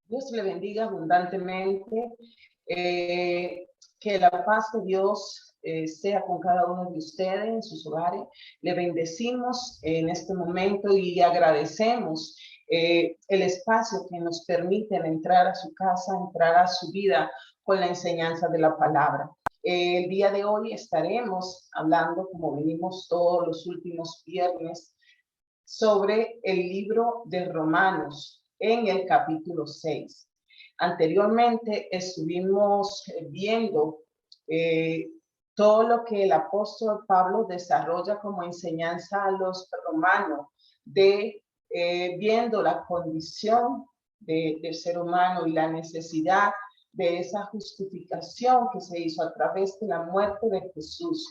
Dios le bendiga abundantemente. Que la paz de Dios sea con cada uno de ustedes en sus hogares. Le bendecimos en este momento y agradecemos el espacio que nos permiten entrar a su casa, entrar a su vida con la enseñanza de la palabra. El día de hoy estaremos hablando, como venimos todos los últimos viernes, sobre el libro de Romanos en el capítulo 6. Anteriormente estuvimos viendo todo lo que el apóstol Pablo desarrolla como enseñanza a los romanos, viendo la condición del ser humano y la necesidad de esa justificación que se hizo a través de la muerte de Jesús.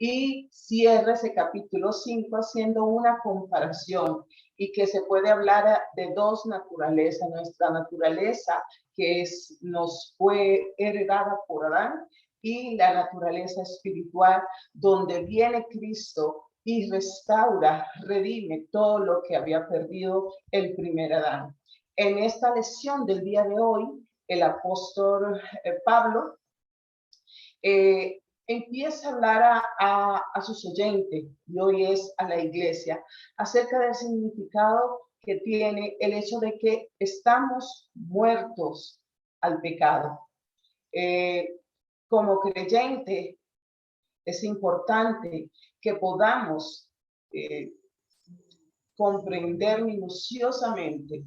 Y cierra ese capítulo 5 haciendo una comparación y que se puede hablar de dos naturalezas. Nuestra naturaleza, que nos fue heredada por Adán, y la naturaleza espiritual, donde viene Cristo y restaura, redime todo lo que había perdido el primer Adán. En esta lección del día de hoy, el apóstol Pablo empieza a hablar a sus oyentes, y hoy es a la iglesia, acerca del significado que tiene el hecho de que estamos muertos al pecado. Como creyente, es importante que podamos comprender minuciosamente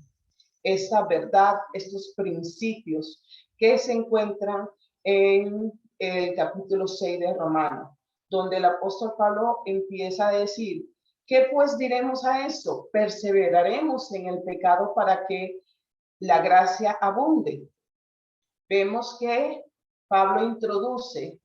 esta verdad, estos principios que se encuentran en el capítulo 6 de Romanos, donde el apóstol Pablo empieza a decir, ¿qué pues diremos a eso? Perseveraremos en el pecado para que la gracia abunde. Vemos que Pablo introduce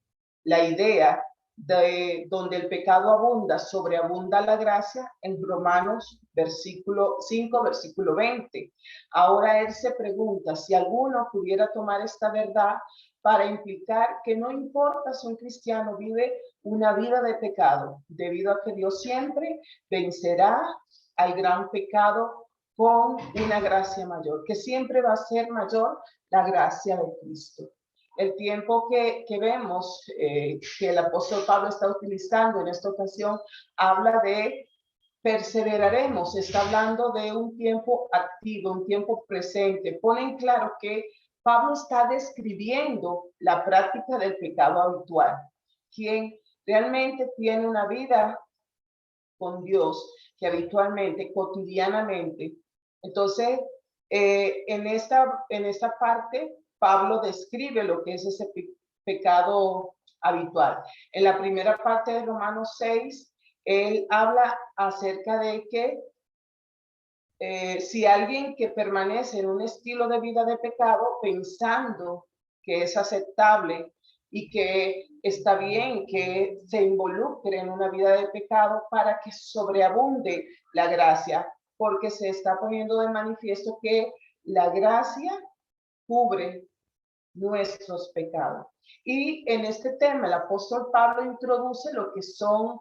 la idea de donde el pecado abunda, sobreabunda la gracia en Romanos versículo 5, versículo 20. Ahora él se pregunta si alguno pudiera tomar esta verdad para implicar que no importa si un cristiano vive una vida de pecado, debido a que Dios siempre vencerá al gran pecado con una gracia mayor, que siempre va a ser mayor la gracia de Cristo. El tiempo que vemos que el apóstol Pablo está utilizando en esta ocasión habla de perseveraremos, está hablando de un tiempo activo, un tiempo presente. Pone en claro que Pablo está describiendo la práctica del pecado habitual. Quien realmente tiene una vida con Dios, que habitualmente, cotidianamente. Entonces, en esta parte, Pablo describe lo que es ese pecado habitual. En la primera parte de Romanos 6, él habla acerca de que si alguien que permanece en un estilo de vida de pecado, pensando que es aceptable y que está bien que se involucre en una vida de pecado para que sobreabunde la gracia, porque se está poniendo de manifiesto que la gracia cubre nuestros pecados. Y en este tema el apóstol Pablo introduce lo que son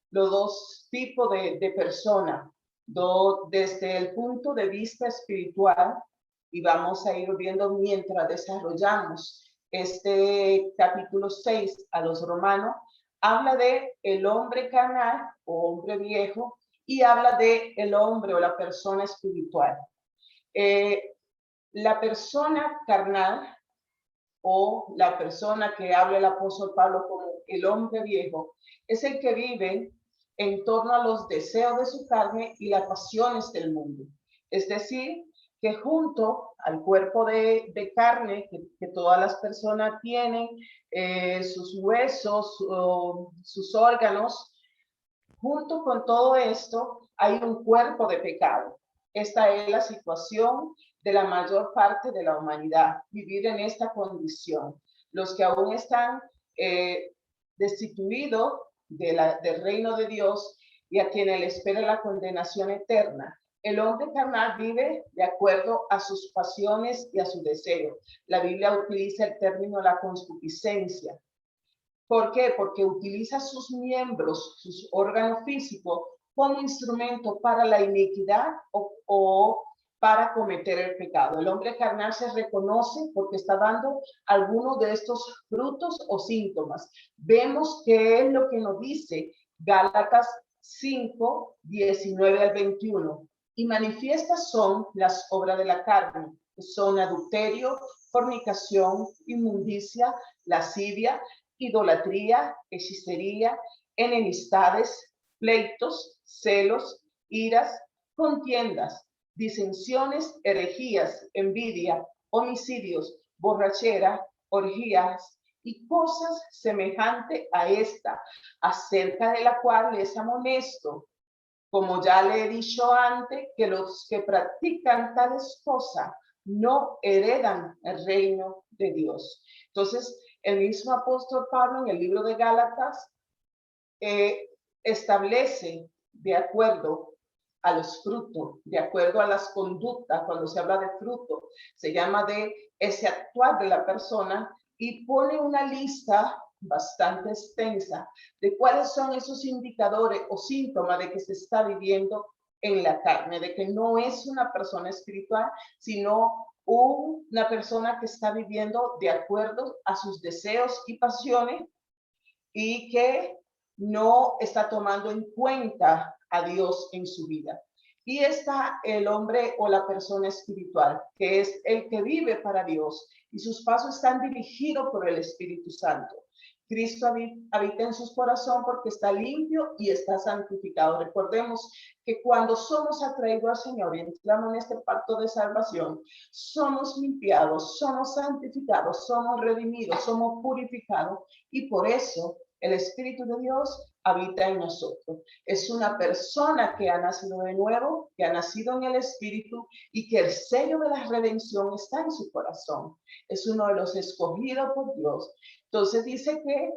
los dos tipos de personas, desde el punto de vista espiritual, y vamos a ir viendo mientras desarrollamos este capítulo 6 a los romanos, habla de el hombre carnal o hombre viejo y habla de el hombre o la persona espiritual. La persona carnal o la persona que habla el apóstol Pablo como el hombre viejo es el que vive en torno a los deseos de su carne y las pasiones del mundo. Es decir, que junto al cuerpo de carne que todas las personas tienen, sus huesos, sus órganos, junto con todo esto hay un cuerpo de pecado. Esta es la situación de la mayor parte de la humanidad, vivir en esta condición. Los que aún están destituidos del reino de Dios y a quienes le espera la condenación eterna. El hombre carnal vive de acuerdo a sus pasiones y a su deseo. La Biblia utiliza el término la concupiscencia. ¿Por qué? Porque utiliza sus miembros, sus órganos físicos, como instrumento para la iniquidad o para cometer el pecado. El hombre carnal se reconoce porque está dando algunos de estos frutos o síntomas. Vemos que es lo que nos dice Gálatas 5, 19 al 21. Y manifiestas son las obras de la carne, que son adulterio, fornicación, inmundicia, lascivia, idolatría, hechicería, enemistades, pleitos, celos, iras, contiendas, disensiones, herejías, envidia, homicidios, borrachera, orgías y cosas semejantes a esta, acerca de la cual les amonesto, como ya le he dicho antes, que los que practican tales cosas no heredan el reino de Dios. Entonces, el mismo apóstol Pablo en el libro de Gálatas establece de acuerdo a los frutos, de acuerdo a las conductas. Cuando se habla de fruto, se llama de ese actuar de la persona, y pone una lista bastante extensa de cuáles son esos indicadores o síntomas de que se está viviendo en la carne, de que no es una persona espiritual, sino una persona que está viviendo de acuerdo a sus deseos y pasiones, y que no está tomando en cuenta a Dios en su vida. Y está el hombre o la persona espiritual, que es el que vive para Dios y sus pasos están dirigidos por el Espíritu Santo. Cristo habita en su corazón porque está limpio y está santificado. Recordemos que cuando somos atraídos al Señor y entramos en este pacto de salvación, somos limpiados, somos santificados, somos redimidos, somos purificados, y por eso el Espíritu de Dios habita en nosotros. Es una persona que ha nacido de nuevo, que ha nacido en el Espíritu y que el sello de la redención está en su corazón. Es uno de los escogidos por Dios. Entonces dice que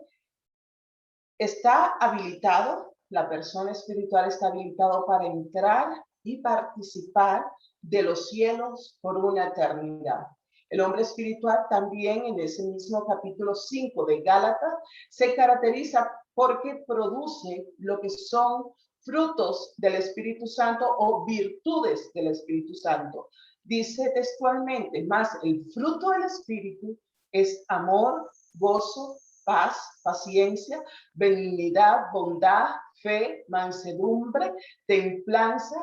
está habilitado, la persona espiritual está habilitado para entrar y participar de los cielos por una eternidad. El hombre espiritual también en ese mismo capítulo 5 de Gálatas se caracteriza porque produce lo que son frutos del Espíritu Santo o virtudes del Espíritu Santo. Dice textualmente, más el fruto del Espíritu es amor, gozo, paz, paciencia, benignidad, bondad, fe, mansedumbre, templanza.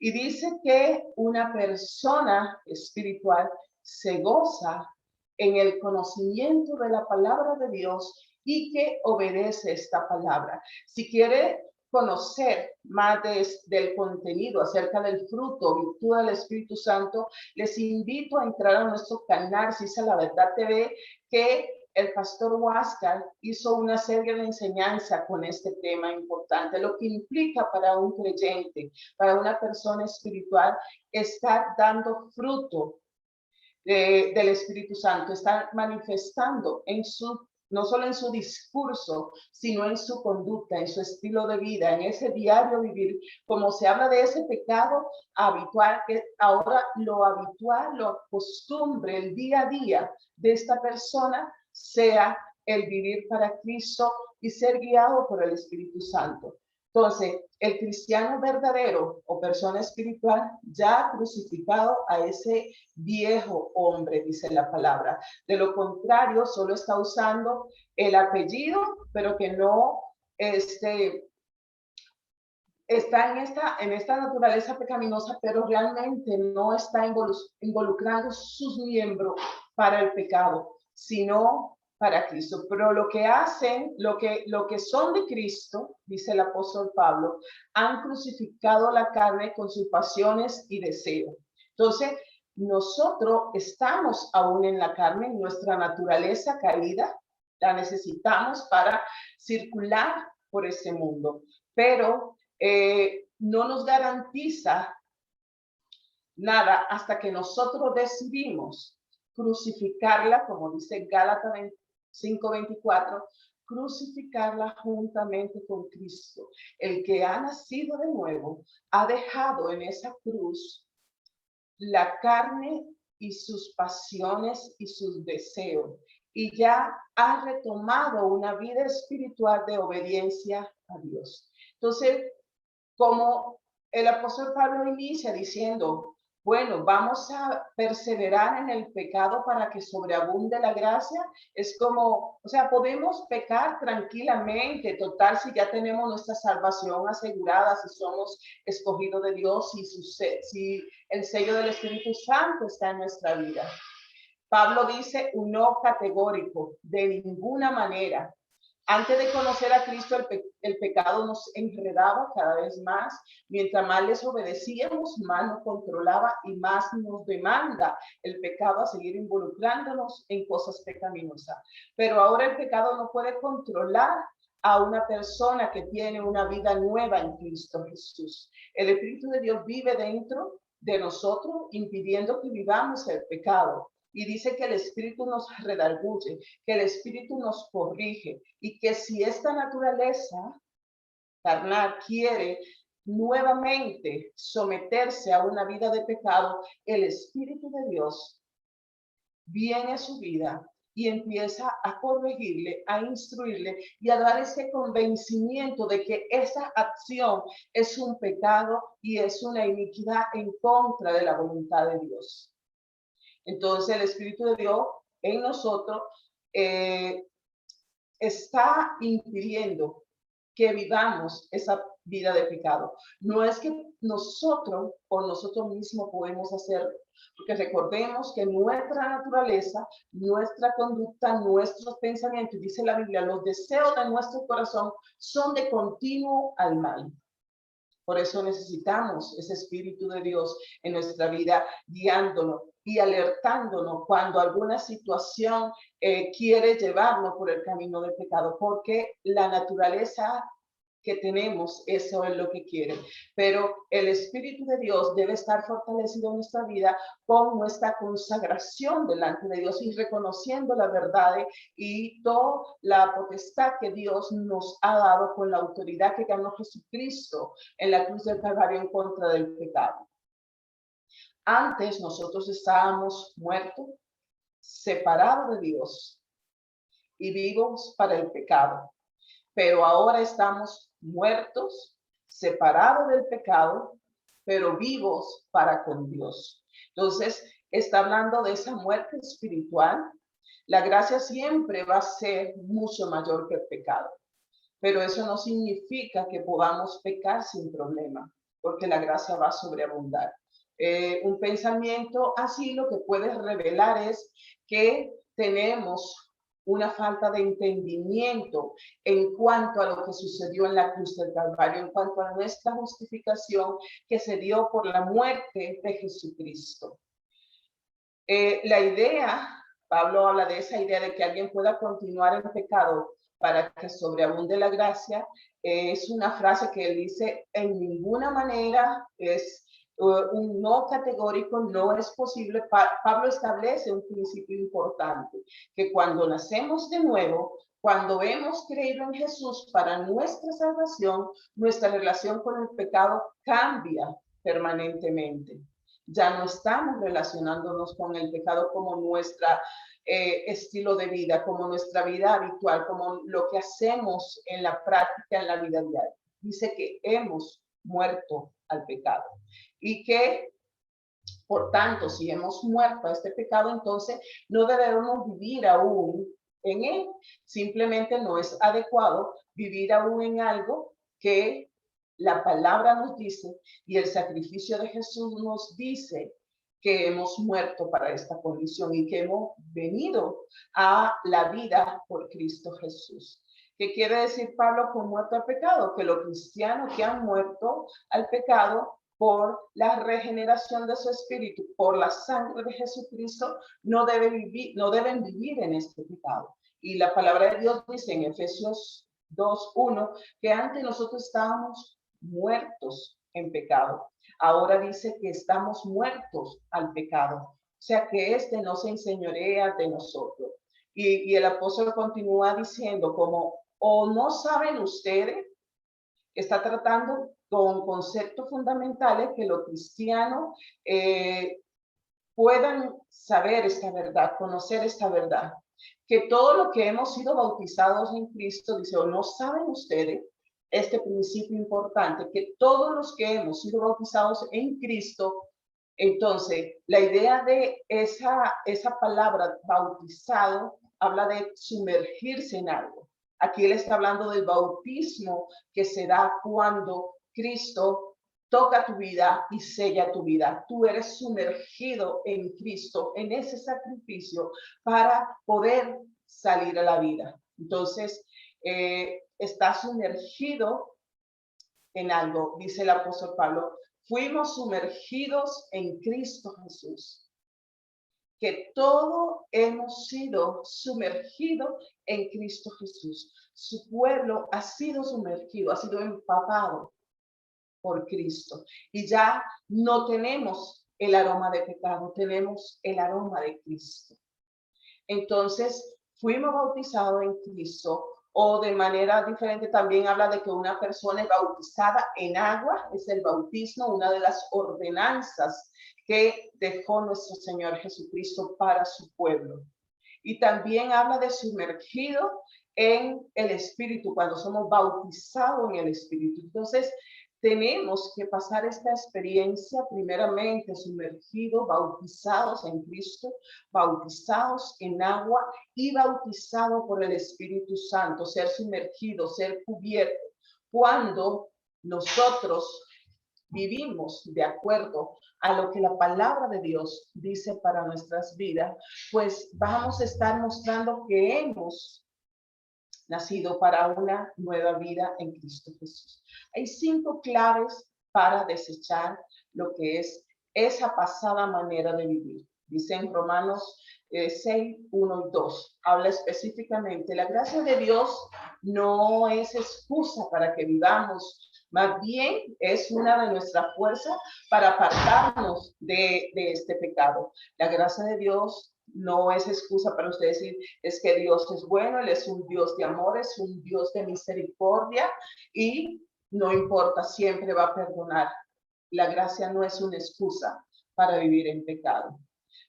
Y dice que una persona espiritual se goza en el conocimiento de la palabra de Dios y que obedece esta palabra. Si quiere conocer más del contenido acerca del fruto, virtud del Espíritu Santo, les invito a entrar a nuestro canal CISA La Verdad TV, que el pastor Huáscar hizo una serie de enseñanza con este tema importante, lo que implica para un creyente, para una persona espiritual, estar dando fruto del Espíritu Santo, estar manifestando en su, no solo en su discurso, sino en su conducta, en su estilo de vida, en ese diario vivir. Como se habla de ese pecado habitual, que ahora lo habitual, lo costumbre, el día a día de esta persona sea el vivir para Cristo y ser guiado por el Espíritu Santo. Entonces, el cristiano verdadero o persona espiritual ya ha crucificado a ese viejo hombre, dice la palabra. De lo contrario, solo está usando el apellido, pero que no está en esta naturaleza pecaminosa, pero realmente no está involucrando sus miembros para el pecado, sino para Cristo. Pero lo que hacen, lo que son de Cristo, dice el apóstol Pablo, han crucificado la carne con sus pasiones y deseos. Entonces, nosotros estamos aún en la carne, nuestra naturaleza caída, la necesitamos para circular por este mundo, pero no nos garantiza nada hasta que nosotros decidimos crucificarla, como dice Gálatas 5:24, crucificarla juntamente con Cristo. El que ha nacido de nuevo ha dejado en esa cruz la carne y sus pasiones y sus deseos, y ya ha retomado una vida espiritual de obediencia a Dios. Entonces, como el apóstol Pablo inicia diciendo, Bueno, vamos a perseverar en el pecado para que sobreabunde la gracia. Es como, o sea, podemos pecar tranquilamente, total, si ya tenemos nuestra salvación asegurada, si somos escogidos de Dios, si el sello del Espíritu Santo está en nuestra vida. Pablo dice un no categórico, de ninguna manera. Antes de conocer a Cristo, el pecado nos enredaba cada vez más. Mientras más les obedecíamos, más nos controlaba y más nos demanda el pecado a seguir involucrándonos en cosas pecaminosas. Pero ahora el pecado no puede controlar a una persona que tiene una vida nueva en Cristo Jesús. El Espíritu de Dios vive dentro de nosotros, impidiendo que vivamos el pecado. Y dice que el Espíritu nos redarguye, que el Espíritu nos corrige y que si esta naturaleza carnal quiere nuevamente someterse a una vida de pecado, el Espíritu de Dios viene a su vida y empieza a corregirle, a instruirle y a dar ese convencimiento de que esa acción es un pecado y es una iniquidad en contra de la voluntad de Dios. Entonces el Espíritu de Dios en nosotros está impidiendo que vivamos esa vida de pecado. No es que nosotros por nosotros mismos podemos hacerlo, porque recordemos que nuestra naturaleza, nuestra conducta, nuestros pensamientos, dice la Biblia, los deseos de nuestro corazón son de continuo al mal. Por eso necesitamos ese Espíritu de Dios en nuestra vida, guiándonos y alertándonos cuando alguna situación quiere llevarnos por el camino del pecado, porque la naturaleza que tenemos, eso es lo que quiere. Pero el Espíritu de Dios debe estar fortalecido en nuestra vida con nuestra consagración delante de Dios y reconociendo la verdad y toda la potestad que Dios nos ha dado con la autoridad que ganó Jesucristo en la cruz del Calvario en contra del pecado. Antes nosotros estábamos muertos, separados de Dios y vivos para el pecado. Pero ahora estamos muertos, separados del pecado, pero vivos para con Dios. Entonces, está hablando de esa muerte espiritual. La gracia siempre va a ser mucho mayor que el pecado, pero eso no significa que podamos pecar sin problema, porque la gracia va a sobreabundar. Un pensamiento así lo que puede revelar es que tenemos una falta de entendimiento en cuanto a lo que sucedió en la cruz del Calvario, en cuanto a nuestra justificación que se dio por la muerte de Jesucristo. La idea, Pablo habla de esa idea de que alguien pueda continuar en pecado para que sobreabunde la gracia, es una frase que él dice en ninguna manera, es un no categórico, no es posible. Pablo establece un principio importante, que cuando nacemos de nuevo, cuando hemos creído en Jesús para nuestra salvación, nuestra relación con el pecado cambia permanentemente. Ya no estamos relacionándonos con el pecado como nuestra estilo de vida, como nuestra vida habitual, como lo que hacemos en la práctica, en la vida diaria. Dice que hemos muerto al pecado y que, por tanto, si hemos muerto a este pecado, entonces no debemos vivir aún en él. Simplemente no es adecuado vivir aún en algo que la palabra nos dice y el sacrificio de Jesús nos dice que hemos muerto para esta condición y que hemos venido a la vida por Cristo Jesús. ¿Qué quiere decir Pablo con muerto al pecado? Que los cristianos que han muerto al pecado por la regeneración de su espíritu, por la sangre de Jesucristo, no deben vivir en este pecado. Y la palabra de Dios dice en Efesios 2:1 que antes nosotros estábamos muertos en pecado. Ahora dice que estamos muertos al pecado. O sea que este no se enseñorea de nosotros. Y el apóstol continúa diciendo como, o no saben ustedes, está tratando con conceptos fundamentales que los cristianos puedan saber esta verdad, conocer esta verdad. Que todo lo que hemos sido bautizados en Cristo, dice, o no saben ustedes, este principio importante, que todos los que hemos sido bautizados en Cristo, Entonces, la idea de esa palabra bautizado habla de sumergirse en algo. Aquí él está hablando del bautismo que se da cuando Cristo toca tu vida y sella tu vida. Tú eres sumergido en Cristo, en ese sacrificio para poder salir a la vida. Entonces, estás sumergido en algo, dice el apóstol Pablo. Fuimos sumergidos en Cristo Jesús, que todo hemos sido sumergidos en Cristo Jesús. Su pueblo ha sido sumergido, ha sido empapado por Cristo. Y ya no tenemos el aroma de pecado, tenemos el aroma de Cristo. Entonces, fuimos bautizados en Cristo, o de manera diferente también habla de que una persona es bautizada en agua, es el bautismo, una de las ordenanzas que dejó nuestro Señor Jesucristo para su pueblo. Y también habla de sumergido en el Espíritu, cuando somos bautizados en el Espíritu. Entonces, tenemos que pasar esta experiencia primeramente sumergidos, bautizados en Cristo, bautizados en agua y bautizados por el Espíritu Santo, ser sumergidos, ser cubiertos. Cuando nosotros vivimos de acuerdo a lo que la palabra de Dios dice para nuestras vidas, pues vamos a estar mostrando que hemos nacido para una nueva vida en Cristo Jesús. Hay 5 claves para desechar lo que es esa pasada manera de vivir. Dice en Romanos 6, 1 y 2. Habla específicamente, la gracia de Dios no es excusa para que vivamos, más bien es una de nuestras fuerzas para apartarnos de este pecado. La gracia de Dios no es excusa para usted decir, es que Dios es bueno, Él es un Dios de amor, es un Dios de misericordia y no importa, siempre va a perdonar. La gracia no es una excusa para vivir en pecado.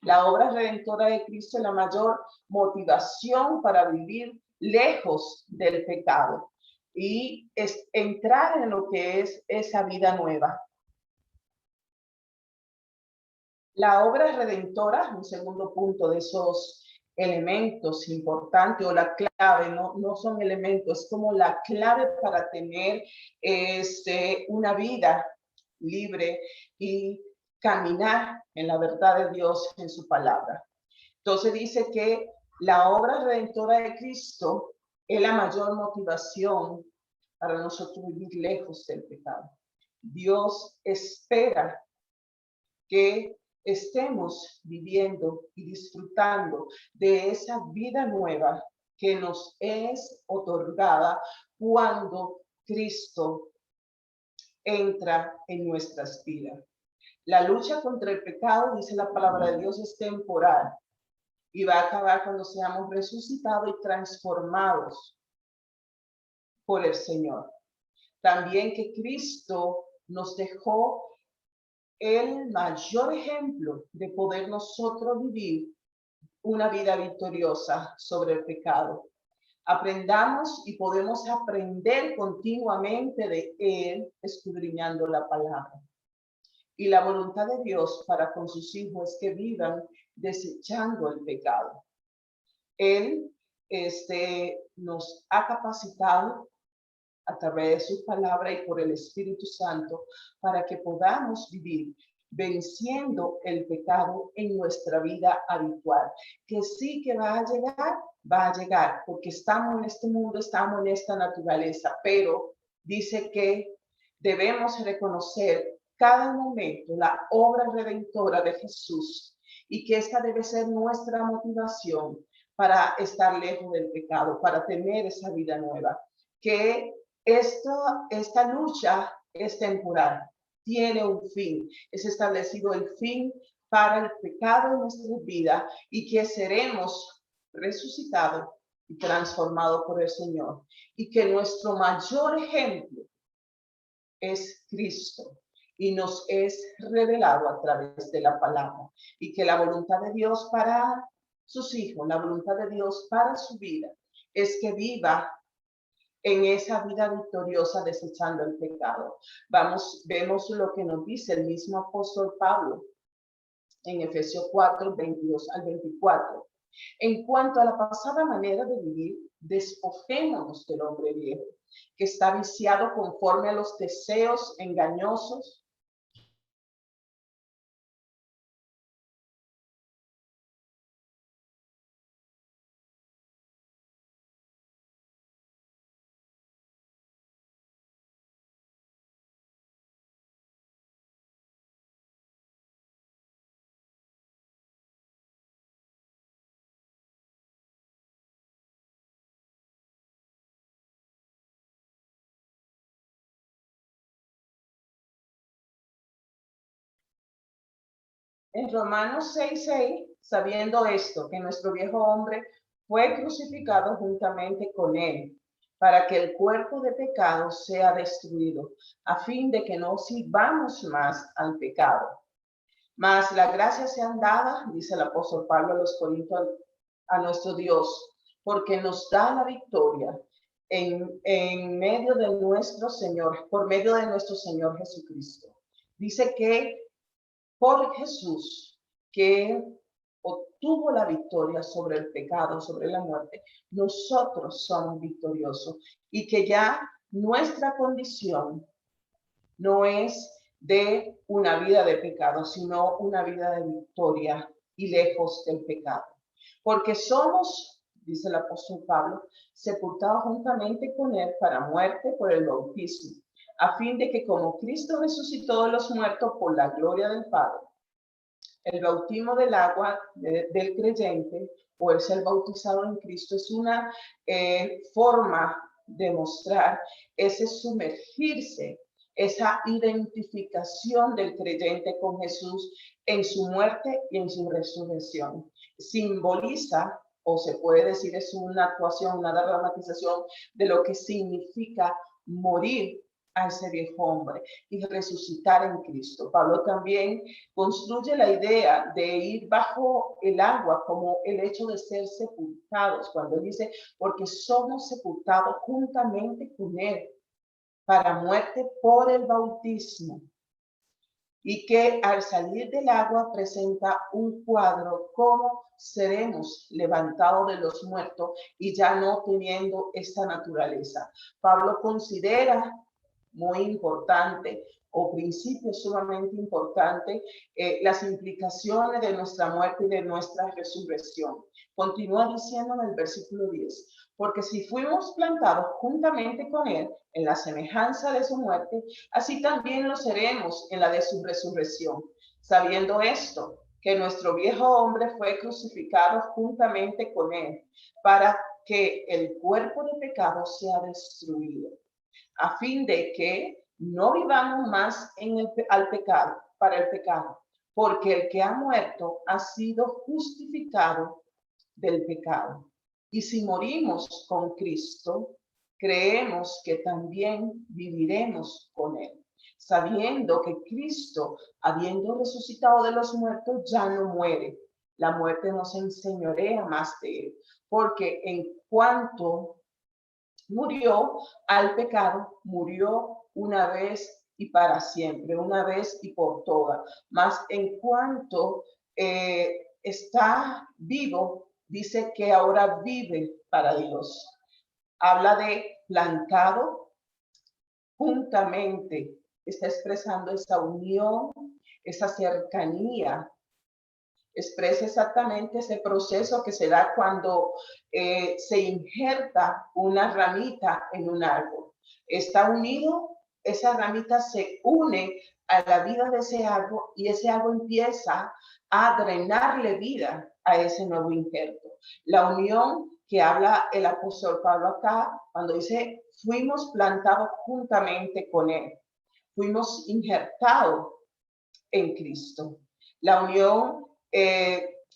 La obra redentora de Cristo es la mayor motivación para vivir lejos del pecado y es entrar en lo que es esa vida nueva. La obra redentora, un segundo punto de esos elementos importantes o la clave, no son elementos, es como la clave para tener una vida libre y caminar en la verdad de Dios en su palabra. Entonces dice que la obra redentora de Cristo es la mayor motivación para nosotros vivir lejos del pecado. Dios espera que estemos viviendo y disfrutando de esa vida nueva que nos es otorgada cuando Cristo entra en nuestras vidas. La lucha contra el pecado, dice la palabra de Dios, es temporal y va a acabar cuando seamos resucitados y transformados por el Señor. También que Cristo nos dejó el mayor ejemplo de poder nosotros vivir una vida victoriosa sobre el pecado. Aprendamos y podemos aprender continuamente de Él, escudriñando la palabra. Y la voluntad de Dios para con sus hijos es que vivan desechando el pecado. Él nos ha capacitado a través de su palabra y por el Espíritu Santo para que podamos vivir venciendo el pecado en nuestra vida habitual. Que sí que va a llegar, porque estamos en este mundo, estamos en esta naturaleza, pero dice que debemos reconocer cada momento la obra redentora de Jesús y que esta debe ser nuestra motivación para estar lejos del pecado, para tener esa vida nueva. Que esta lucha es temporal, tiene un fin, es establecido el fin para el pecado en nuestra vida y que seremos resucitados y transformados por el Señor. Y que nuestro mayor ejemplo es Cristo y nos es revelado a través de la palabra. Y que la voluntad de Dios para sus hijos, la voluntad de Dios para su vida, es que viva en esa vida victoriosa desechando el pecado. Vemos lo que nos dice el mismo apóstol Pablo en Efesios 4, 22 al 24. En cuanto a la pasada manera de vivir, despojémonos del hombre viejo, que está viciado conforme a los deseos engañosos. En Romanos 6:6, sabiendo esto, que nuestro viejo hombre fue crucificado juntamente con él, para que el cuerpo de pecado sea destruido, a fin de que no sirvamos más al pecado. Mas la gracia sea dada, dice el apóstol Pablo a los Corintios, a nuestro Dios, porque nos da la victoria en medio de nuestro Señor, por medio de nuestro Señor Jesucristo. Dice que por Jesús, que obtuvo la victoria sobre el pecado, sobre la muerte, nosotros somos victoriosos y que ya nuestra condición no es de una vida de pecado, sino una vida de victoria y lejos del pecado. Porque somos, dice el apóstol Pablo, sepultados juntamente con él para muerte por el bautismo, a fin de que como Cristo resucitó de los muertos por la gloria del Padre, el bautismo del agua del creyente o el ser bautizado en Cristo es una forma de mostrar ese sumergirse, esa identificación del creyente con Jesús en su muerte y en su resurrección. Simboliza, o se puede decir, es una actuación, una dramatización de lo que significa morir a ese viejo hombre y resucitar en Cristo. Pablo también construye la idea de ir bajo el agua como el hecho de ser sepultados, cuando dice, porque somos sepultados juntamente con él para muerte por el bautismo, y que al salir del agua presenta un cuadro como seremos levantados de los muertos y ya no teniendo esta naturaleza. Pablo considera muy importante o principio sumamente importante las implicaciones de nuestra muerte y de nuestra resurrección. Continúa diciendo en el versículo 10, porque si fuimos plantados juntamente con él en la semejanza de su muerte, así también lo seremos en la de su resurrección, sabiendo esto, que nuestro viejo hombre fue crucificado juntamente con él, para que el cuerpo de pecado sea destruido, a fin de que no vivamos más al pecado, para el pecado, porque el que ha muerto ha sido justificado del pecado. Y si morimos con Cristo, creemos que también viviremos con él, sabiendo que Cristo, habiendo resucitado de los muertos, ya no muere. La muerte no se enseñorea más de él, porque en cuanto murió al pecado, murió una vez y para siempre, una vez y por todas. Mas en cuanto está vivo, dice que ahora vive para Dios. Habla de plantado juntamente, está expresando esa unión, esa cercanía, expresa exactamente ese proceso que se da cuando se injerta una ramita en un árbol. Está unido, esa ramita se une a la vida de ese árbol y ese árbol empieza a drenarle vida a ese nuevo injerto. La unión que habla el apóstol Pablo acá, cuando dice, fuimos plantados juntamente con él, fuimos injertados en Cristo. La unión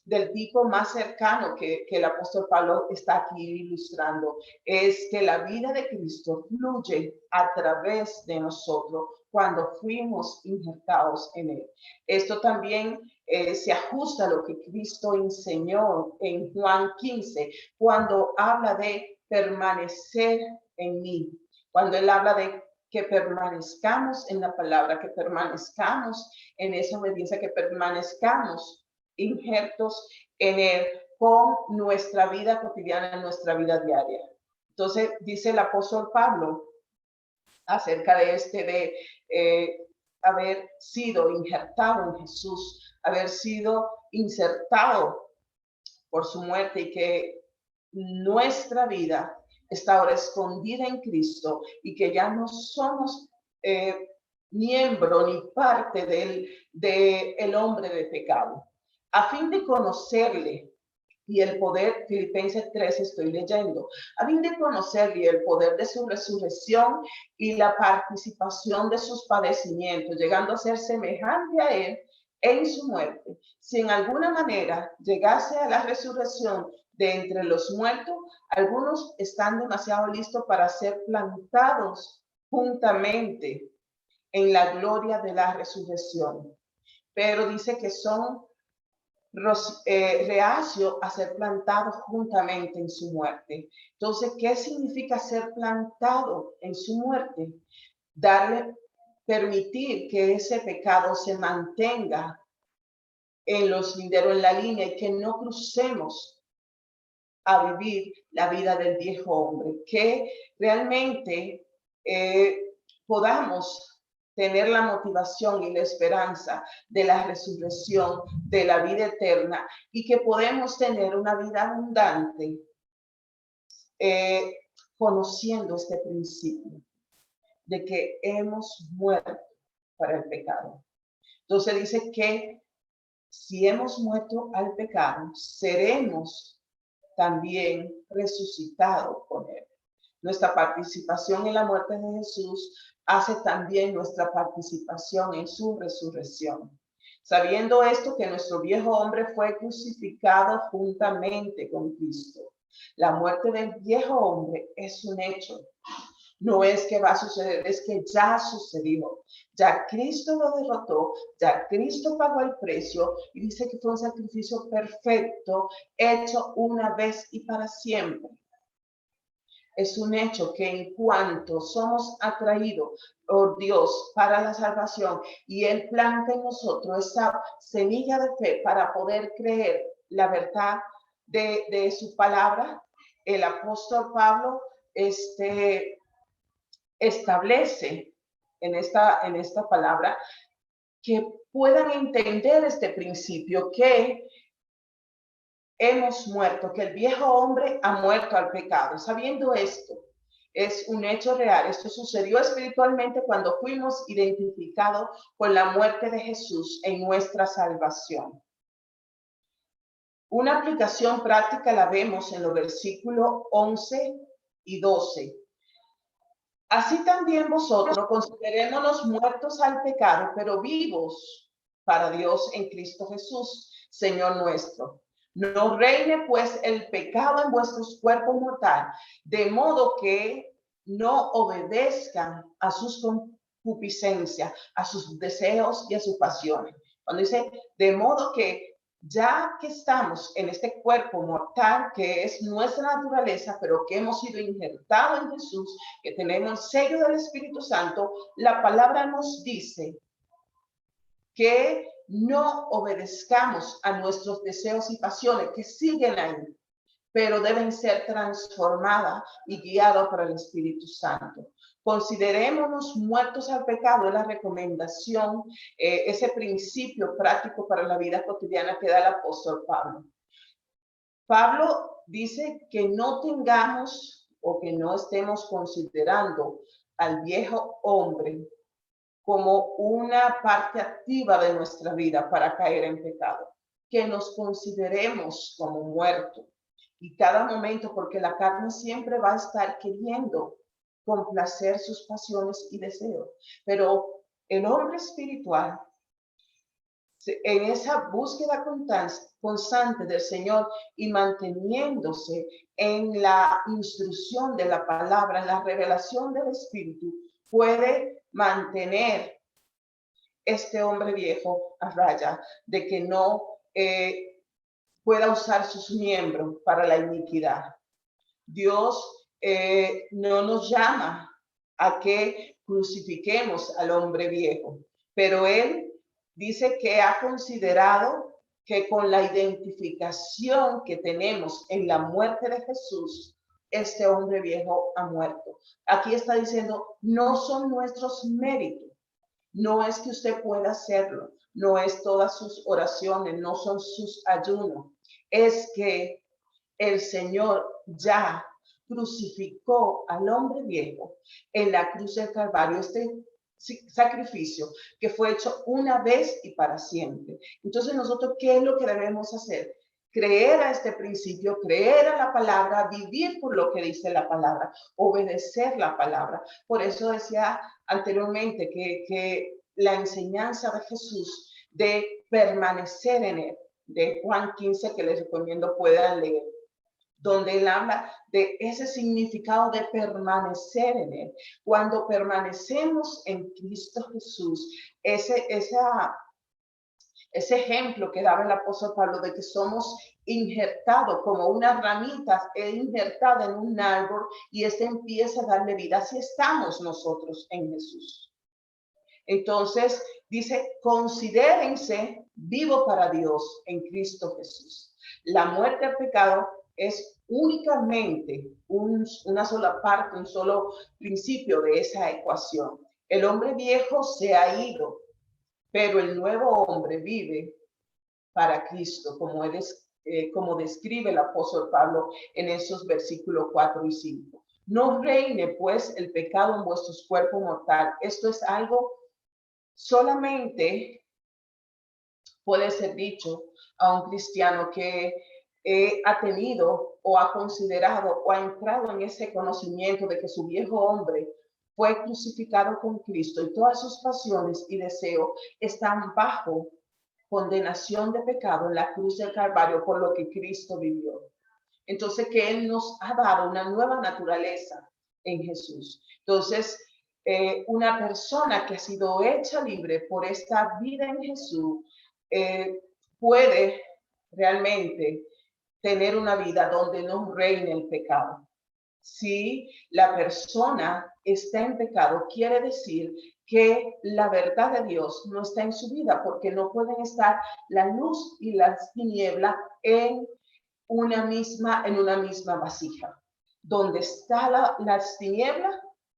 del tipo más cercano que el apóstol Pablo está aquí ilustrando es que la vida de Cristo fluye a través de nosotros cuando fuimos injertados en él. Esto también se ajusta a lo que Cristo enseñó en Juan 15, cuando habla de permanecer en mí, cuando él habla de que permanezcamos en la palabra, que permanezcamos en esa obediencia, que permanezcamos injertos en él con nuestra vida cotidiana, en nuestra vida diaria. Entonces dice el apóstol Pablo acerca de haber sido injertado en Jesús, haber sido insertado por su muerte, y que nuestra vida está ahora escondida en Cristo, y que ya no somos miembro ni parte del hombre de pecado. A fin de conocerle y el poder, Filipenses 3 estoy leyendo, a fin de conocerle y el poder de su resurrección y la participación de sus padecimientos, llegando a ser semejante a él en su muerte, si en alguna manera llegase a la resurrección de entre los muertos, algunos están demasiado listos para ser plantados juntamente en la gloria de la resurrección. Pero dice que son reacio a ser plantado juntamente en su muerte. Entonces, ¿qué significa ser plantado en su muerte? Permitir que ese pecado se mantenga en los linderos, en la línea, y que no crucemos a vivir la vida del viejo hombre, que realmente podamos tener la motivación y la esperanza de la resurrección, de la vida eterna, y que podemos tener una vida abundante conociendo este principio de que hemos muerto para el pecado. Entonces dice que si hemos muerto al pecado, seremos también resucitados con él. Nuestra participación en la muerte de Jesús hace también nuestra participación en su resurrección. Sabiendo esto, que nuestro viejo hombre fue crucificado juntamente con Cristo. La muerte del viejo hombre es un hecho. No es que va a suceder, es que ya sucedió. Ya Cristo lo derrotó, ya Cristo pagó el precio, y dice que fue un sacrificio perfecto, hecho una vez y para siempre. Es un hecho que en cuanto somos atraídos por Dios para la salvación, y Él planta en nosotros esa semilla de fe para poder creer la verdad de su palabra, el apóstol Pablo establece en esta palabra que puedan entender este principio, que hemos muerto, que el viejo hombre ha muerto al pecado. Sabiendo esto, es un hecho real. Esto sucedió espiritualmente cuando fuimos identificados con la muerte de Jesús en nuestra salvación. Una aplicación práctica la vemos en los versículos 11 y 12. Así también vosotros considerémonos muertos al pecado, pero vivos para Dios en Cristo Jesús, Señor nuestro. No reine pues el pecado en vuestros cuerpos mortales, de modo que no obedezcan a sus concupiscencias, a sus deseos y a sus pasiones. Cuando dice, de modo que ya que estamos en este cuerpo mortal, que es nuestra naturaleza, pero que hemos sido injertados en Jesús, que tenemos el sello del Espíritu Santo, la palabra nos dice que no obedezcamos a nuestros deseos y pasiones que siguen ahí, pero deben ser transformadas y guiadas por el Espíritu Santo. Considerémonos muertos al pecado, es la recomendación, ese principio práctico para la vida cotidiana que da el apóstol Pablo. Pablo dice que no tengamos o que no estemos considerando al viejo hombre como una parte activa de nuestra vida para caer en pecado, que nos consideremos como muertos. Y cada momento, porque la carne siempre va a estar queriendo complacer sus pasiones y deseos. Pero el hombre espiritual, en esa búsqueda constante del Señor y manteniéndose en la instrucción de la palabra, en la revelación del Espíritu, puede mantener este hombre viejo a raya, de que no pueda usar sus miembros para la iniquidad. Dios no nos llama a que crucifiquemos al hombre viejo, pero él dice que ha considerado que con la identificación que tenemos en la muerte de Jesús, este hombre viejo ha muerto. Aquí está diciendo, no son nuestros méritos, no es que usted pueda hacerlo, no es todas sus oraciones, no son sus ayunos, es que el Señor ya crucificó al hombre viejo en la cruz del Calvario, este sacrificio que fue hecho una vez y para siempre. Entonces nosotros, ¿qué es lo que debemos hacer? Creer a este principio, creer a la palabra, vivir por lo que dice la palabra, obedecer la palabra. Por eso decía anteriormente que la enseñanza de Jesús de permanecer en él, de Juan 15, que les recomiendo puedan leer, donde él habla de ese significado de permanecer en él. Cuando permanecemos en Cristo Jesús, ese ejemplo que daba el apóstol Pablo de que somos injertados como una ramita injertada en un árbol y este empieza a darle vida. Así estamos nosotros en Jesús. Entonces dice, considérense vivo para Dios en Cristo Jesús. La muerte al pecado es únicamente una sola parte, un solo principio de esa ecuación. El hombre viejo se ha ido, pero el nuevo hombre vive para Cristo, como describe el apóstol Pablo en esos versículos 4 y 5. No reine pues el pecado en vuestros cuerpos mortales. Esto es algo solamente puede ser dicho a un cristiano que ha tenido o ha considerado o ha entrado en ese conocimiento de que su viejo hombre fue crucificado con Cristo y todas sus pasiones y deseos están bajo condenación de pecado en la cruz del Calvario por lo que Cristo vivió. Entonces que Él nos ha dado una nueva naturaleza en Jesús. Entonces, una persona que ha sido hecha libre por esta vida en Jesús puede realmente tener una vida donde no reine el pecado. Si la persona está en pecado, quiere decir que la verdad de Dios no está en su vida, porque no pueden estar la luz y las tinieblas en una misma vasija. Donde está las tinieblas,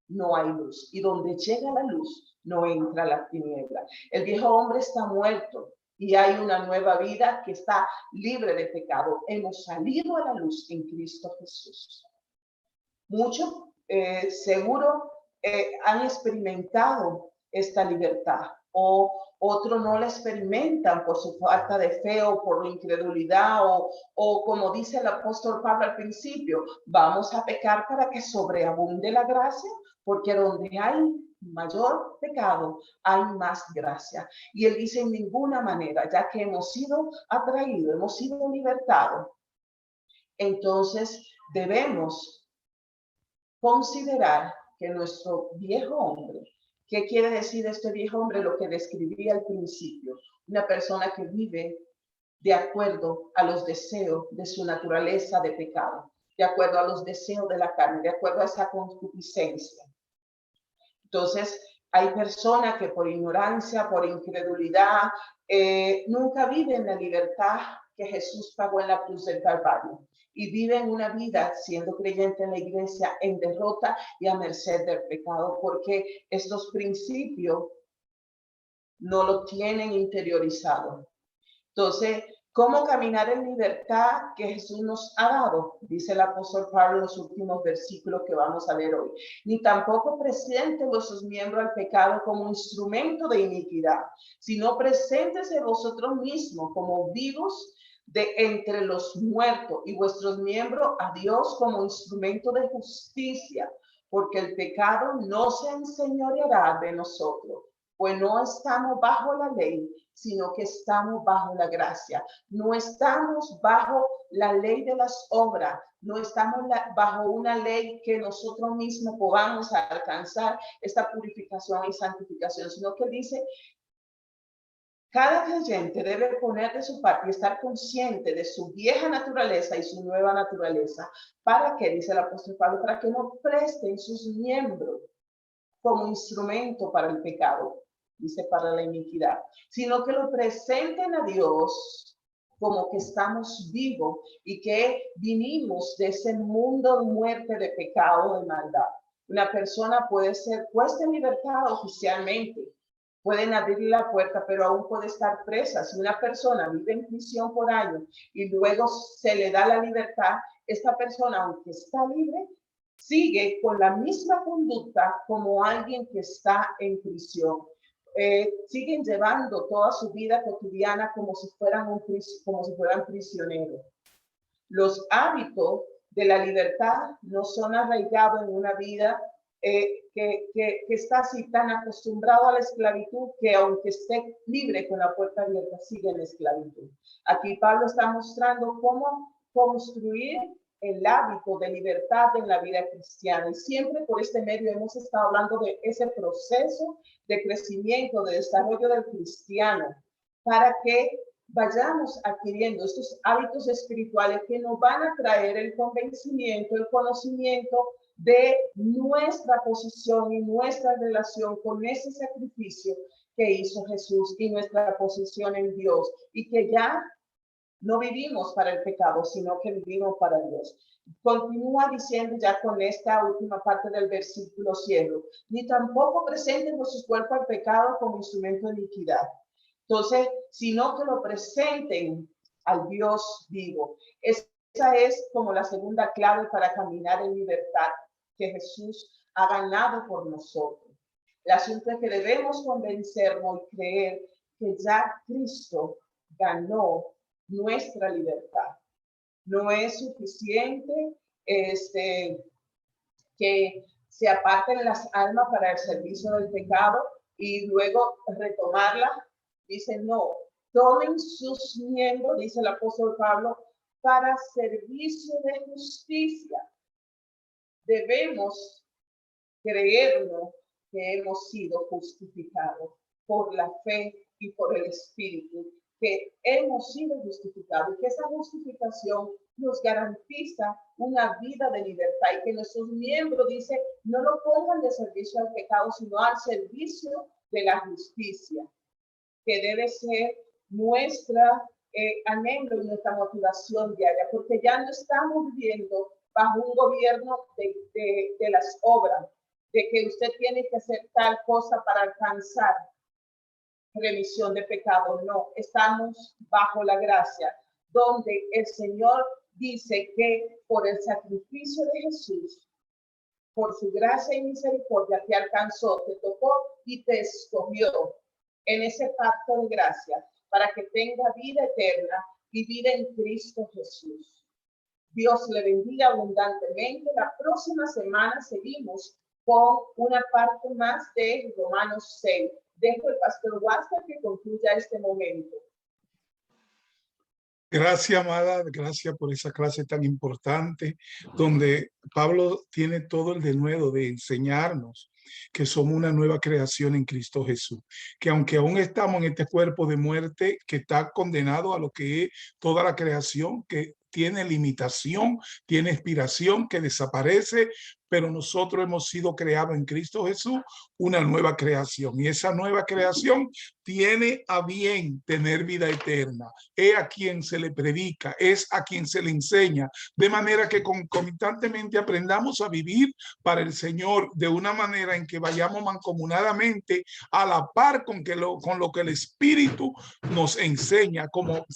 no hay luz. Y donde llega la luz, no entra la tiniebla. El viejo hombre está muerto y hay una nueva vida que está libre de pecado. Hemos salido a la luz en Cristo Jesús. Muchos seguro han experimentado esta libertad o otros no la experimentan por su falta de fe o por la incredulidad o como dice el apóstol Pablo al principio, vamos a pecar para que sobreabunde la gracia, porque donde hay mayor pecado, hay más gracia. Y él dice en ninguna manera, ya que hemos sido atraídos, hemos sido libertados, entonces debemos considerar que nuestro viejo hombre, ¿qué quiere decir este viejo hombre? Lo que describí al principio, una persona que vive de acuerdo a los deseos de su naturaleza de pecado, de acuerdo a los deseos de la carne, de acuerdo a esa concupiscencia. Entonces, hay personas que por ignorancia, por incredulidad, nunca viven la libertad que Jesús pagó en la cruz del Calvario y viven una vida siendo creyente en la iglesia en derrota y a merced del pecado, porque estos principios no lo tienen interiorizado. Entonces, ¿cómo caminar en libertad que Jesús nos ha dado? Dice el apóstol Pablo en los últimos versículos que vamos a ver hoy. Ni tampoco presenten vuestros miembros al pecado como instrumento de iniquidad, sino preséntese vosotros mismos como vivos de entre los muertos y vuestros miembros a Dios como instrumento de justicia, porque el pecado no se enseñoreará de nosotros, pues no estamos bajo la ley, sino que estamos bajo la gracia. No estamos bajo la ley de las obras, no estamos bajo una ley que nosotros mismos podamos alcanzar esta purificación y santificación, sino que dice, cada creyente debe poner de su parte y estar consciente de su vieja naturaleza y su nueva naturaleza. ¿Para qué? Dice el apóstol Pablo, para que no presten sus miembros como instrumento para el pecado, dice para la iniquidad, sino que lo presenten a Dios como que estamos vivos y que vinimos de ese mundo de muerte, de pecado, de maldad. Una persona puede ser puesta en libertad oficialmente, pueden abrirle la puerta, pero aún puede estar presa. Si una persona vive en prisión por años y luego se le da la libertad, esta persona, aunque está libre, sigue con la misma conducta como alguien que está en prisión. Siguen llevando toda su vida cotidiana como si fueran prisioneros. Los hábitos de la libertad no son arraigados en una vida que está así tan acostumbrado a la esclavitud que aunque esté libre con la puerta abierta, sigue en la esclavitud. Aquí Pablo está mostrando cómo construir el hábito de libertad en la vida cristiana. Y siempre por este medio hemos estado hablando de ese proceso de crecimiento, de desarrollo del cristiano, para que vayamos adquiriendo estos hábitos espirituales que nos van a traer el convencimiento, el conocimiento de nuestra posición y nuestra relación con ese sacrificio que hizo Jesús y nuestra posición en Dios, y que ya no vivimos para el pecado, sino que vivimos para Dios. Continúa diciendo ya con esta última parte del versículo, cierro, ni tampoco presenten sus cuerpos al pecado como instrumento de iniquidad. Entonces, sino que lo presenten al Dios vivo. Esa es como la segunda clave para caminar en libertad que Jesús ha ganado por nosotros. El asunto es que debemos convencernos y creer que ya Cristo ganó nuestra libertad. No es suficiente que se aparten las almas para el servicio del pecado y luego retomarla. Dice, no, tomen sus miembros, dice el apóstol Pablo, para servicio de justicia. Debemos creernos que hemos sido justificados por la fe y por el Espíritu, que hemos sido justificados y que esa justificación nos garantiza una vida de libertad y que nuestros miembros, dice, no lo pongan de servicio al pecado, sino al servicio de la justicia, que debe ser nuestra anhelo y nuestra motivación diaria, porque ya no estamos viviendo bajo un gobierno de las obras, de que usted tiene que hacer tal cosa para alcanzar remisión de pecado. No, estamos bajo la gracia, donde el Señor dice que por el sacrificio de Jesús, por su gracia y misericordia te alcanzó, te tocó y te escogió en ese pacto de gracia para que tenga vida eterna y vida en Cristo Jesús. Dios le bendiga abundantemente. La próxima semana seguimos con una parte más de Romanos 6. Dejo el pastor Huáscar que concluya este momento. Gracias, amada, gracias por esa clase tan importante, donde Pablo tiene todo el denuedo de enseñarnos que somos una nueva creación en Cristo Jesús, que aunque aún estamos en este cuerpo de muerte que está condenado a lo que es toda la creación, que tiene limitación, tiene expiración, que desaparece, pero nosotros hemos sido creados en Cristo Jesús, una nueva creación, y esa nueva creación tiene a bien tener vida eterna. Es a quien se le predica, es a quien se le enseña, de manera que concomitantemente aprendamos a vivir para el Señor de una manera en que vayamos mancomunadamente a la par con lo que el Espíritu nos enseña como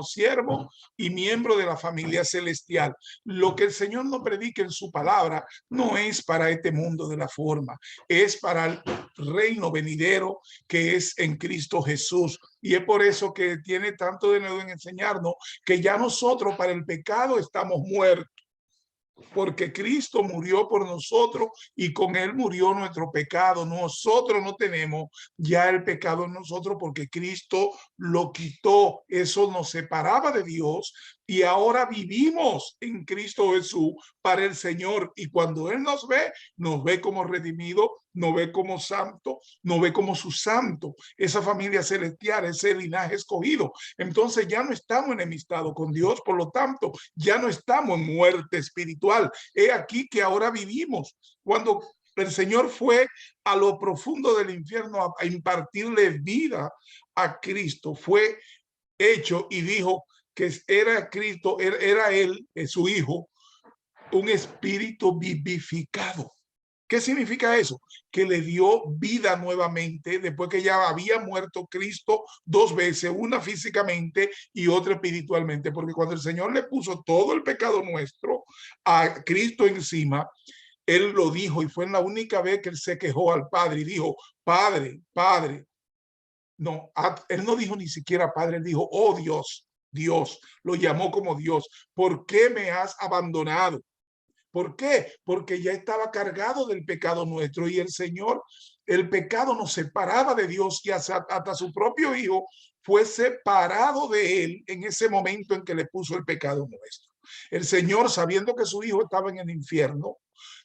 siervo y miembro de la familia celestial. Lo que el Señor nos predica en su palabra no es para este mundo de la forma, es para el reino venidero que es en Cristo Jesús. Y es por eso que tiene tanto de nuevo en enseñarnos que ya nosotros para el pecado estamos muertos, porque Cristo murió por nosotros y con él murió nuestro pecado. Nosotros no tenemos ya el pecado en nosotros porque Cristo lo quitó. Eso nos separaba de Dios y ahora vivimos en Cristo Jesús para el Señor. Y cuando él nos ve como redimido, nos ve como santo, nos ve como su santo, esa familia celestial, ese linaje escogido. Entonces ya no estamos enemistados con Dios, por lo tanto ya no estamos en muerte espiritual. Es aquí que ahora vivimos. Cuando el Señor fue a lo profundo del infierno a impartirle vida a Cristo. Fue hecho y dijo que era Cristo, era él, su hijo, un espíritu vivificado. ¿Qué significa eso? Que le dio vida nuevamente después que ya había muerto Cristo 2 veces, una físicamente y otra espiritualmente, porque cuando el Señor le puso todo el pecado nuestro a Cristo encima, él lo dijo, y fue la única vez que él se quejó al Padre y dijo, Padre, Padre. No, él no dijo ni siquiera Padre, él dijo, oh Dios, Dios, lo llamó como Dios. ¿Por qué me has abandonado? ¿Por qué? Porque ya estaba cargado del pecado nuestro y el Señor, el pecado nos separaba de Dios y hasta su propio hijo fue separado de él en ese momento en que le puso el pecado nuestro. El Señor, sabiendo que su hijo estaba en el infierno,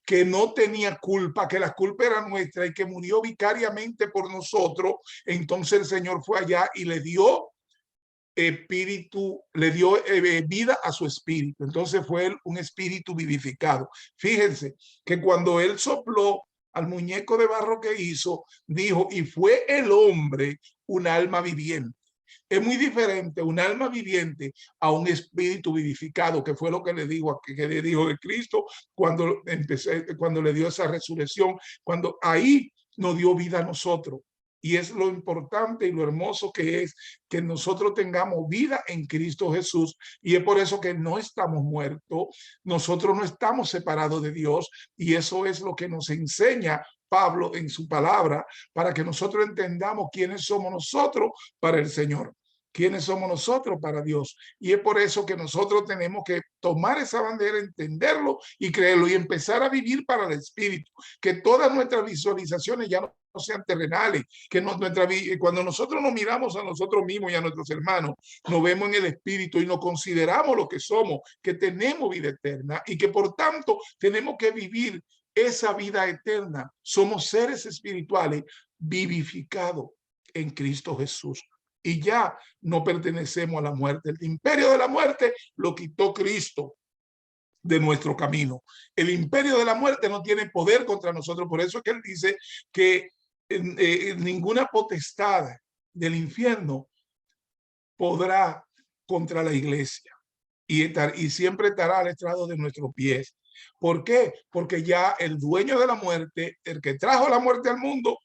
que no tenía culpa, que la culpa era nuestra y que murió vicariamente por nosotros, entonces el Señor fue allá y le dio espíritu, le dio vida a su espíritu. Entonces fue él un espíritu vivificado. Fíjense que cuando él sopló al muñeco de barro que hizo, dijo, y fue el hombre un alma viviente. Es muy diferente un alma viviente a un espíritu vivificado, que fue lo que le dijo, que le dijo de Cristo cuando le dio esa resurrección, cuando ahí nos dio vida a nosotros. Y es lo importante y lo hermoso que es que nosotros tengamos vida en Cristo Jesús. Y es por eso que no estamos muertos, nosotros no estamos separados de Dios. Y eso es lo que nos enseña Pablo en su palabra, para que nosotros entendamos quiénes somos nosotros para el Señor. ¿Quiénes somos nosotros para Dios? Y es por eso que nosotros tenemos que tomar esa bandera, entenderlo y creerlo y empezar a vivir para el Espíritu. Que todas nuestras visualizaciones ya no sean terrenales, que cuando nosotros nos miramos a nosotros mismos y a nuestros hermanos, nos vemos en el Espíritu y nos consideramos lo que somos, que tenemos vida eterna y que por tanto tenemos que vivir esa vida eterna. Somos seres espirituales vivificados en Cristo Jesús. Y ya no pertenecemos a la muerte. El imperio de la muerte lo quitó Cristo de nuestro camino. El imperio de la muerte no tiene poder contra nosotros. Por eso es que él dice que ninguna potestad del infierno podrá contra la iglesia y siempre estará al estrado de nuestros pies. ¿Por qué? Porque ya el dueño de la muerte, el que trajo la muerte al mundo,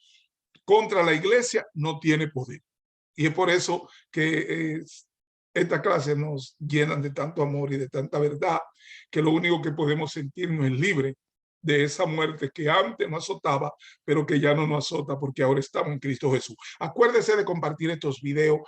contra la iglesia no tiene poder. Y es por eso que esta clase nos llenan de tanto amor y de tanta verdad, que lo único que podemos sentirnos es libre de esa muerte que antes nos azotaba, pero que ya no nos azota porque ahora estamos en Cristo Jesús. Acuérdese de compartir estos videos,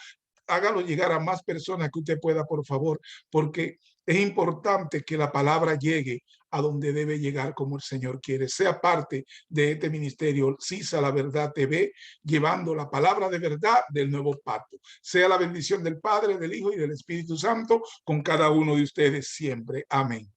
hágalo llegar a más personas que usted pueda, por favor, porque es importante que la palabra llegue a donde debe llegar como el Señor quiere. Sea parte de este ministerio, CISA La Verdad TV, llevando la palabra de verdad del nuevo pacto. Sea la bendición del Padre, del Hijo y del Espíritu Santo con cada uno de ustedes siempre. Amén.